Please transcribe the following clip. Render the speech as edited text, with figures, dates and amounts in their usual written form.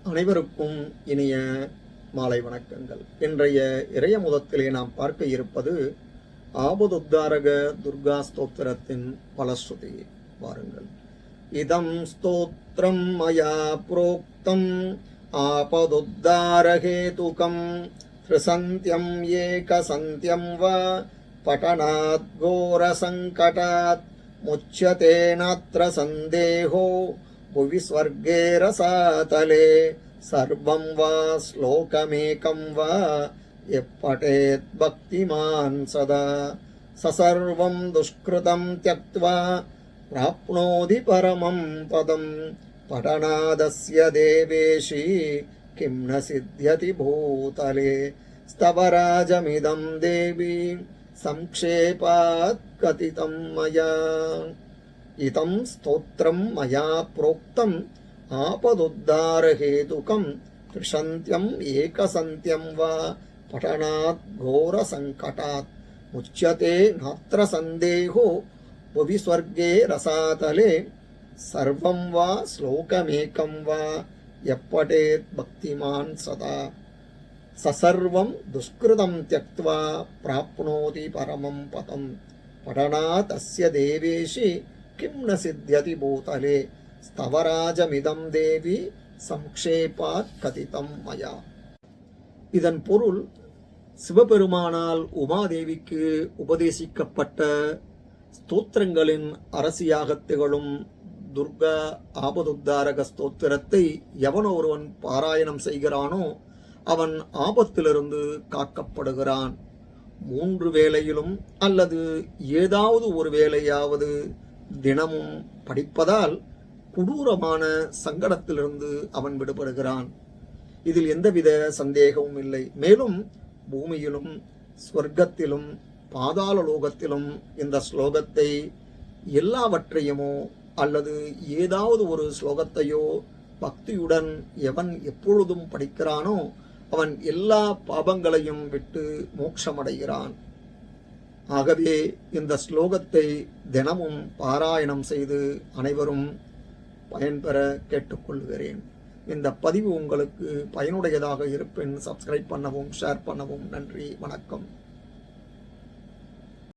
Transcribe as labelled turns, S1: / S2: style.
S1: அனைவருக்கும் இனிய மாலை வணக்கங்கள். இன்றைய இறையமுதத்திலே நாம் பார்க்க இருப்பது ஆபதுத்தாரக துர்கா ஸ்தோத்திரத்தின் பலஸ்ருதி. வாருங்கள். இதம் ஸ்தோத்திரம் மயா புரோக்தம் ஆபதுத்தாரகேதுகம் த்ரிசந்தியம் ஏகசந்தியம் வா படனாத் கோரசங்கடாத் முச்யதே நாத்ர சந்தேஹோ புவி ஸ்வர்கே ரசாதலே சர்வம் வா ஸ்லோகமேகம் வா எப்படேத் பக்திமான் சதா சசர்வம் துஷ்கிருதம் த்யக்த்வா ப்ராப்னோதி பரமம் பதம் படநாதஸ்ய தேவேஷி கிம் ந சித்யதி பூதலே ஸ்தவராஜமிதம் தேவி சம்க்ஷேபாத் கதிதம் மயா. இதம் ஸ்தோத்திரம் மயா புரோக்தம் ஆபதுத்தாரஹேதுகம் த்ரிசந்தியம் ஏகசந்தியம் வா படனாத் கோரசங்கடாத் முச்யதே நாத்ர சந்தேஹோ புவி ஸ்வர்கே ரசாதலே சர்வம் வா ஸ்லோகமேகம் வா எப்படேத் பக்திமான் சதா சசர்வம் துஷ்கிருதம் த்யக்த்வா ப்ராப்னோதி பரமம் பதம் படனாத் அஸ்ய தேவேஷி கிம் ந சித்யதி பூதலே ஸ்தவராஜமிதம் தேவி சம்க்ஷேபாத் கதிதம் மயா. இதன் பொருள், சிவபெருமானால் உமாதேவிக்கு உபதேசிக்கப்பட்ட ஸ்தோத்திரங்களின் அரசியாக திகழும் துர்கா ஆபதுத்தாரக ஸ்தோத்திரத்தை எவனோ ஒருவன் பாராயணம் செய்கிறானோ அவன் ஆபத்திலிருந்து காக்கப்படுகிறான். 3 வேளையிலும் அல்லது ஏதாவது ஒரு வேளையாவது தினமும் படிப்பதால் கொடூரமான சங்கடத்திலிருந்து அவன் விடுபடுகிறான். இதில் எந்தவித சந்தேகமும் இல்லை. மேலும் பூமியிலும் ஸ்வர்க்கத்திலும் பாதாள லோகத்திலும் இந்த ஸ்லோகத்தை எல்லாவற்றையுமோ அல்லது ஏதாவது ஒரு ஸ்லோகத்தையோ பக்தியுடன் எவன் எப்பொழுதும் படிக்கிறானோ அவன் எல்லா பாபங்களையும் விட்டு மோட்சமடைகிறான். ஆகவே இந்த ஸ்லோகத்தை தினமும் பாராயணம் செய்து அனைவரும் பயன்பெற கேட்டுக்கொள்கிறேன். இந்த பதிவு உங்களுக்கு பயனுடையதாக இருப்பின் சப்ஸ்கிரைப் பண்ணவும், ஷேர் பண்ணவும். நன்றி, வணக்கம்.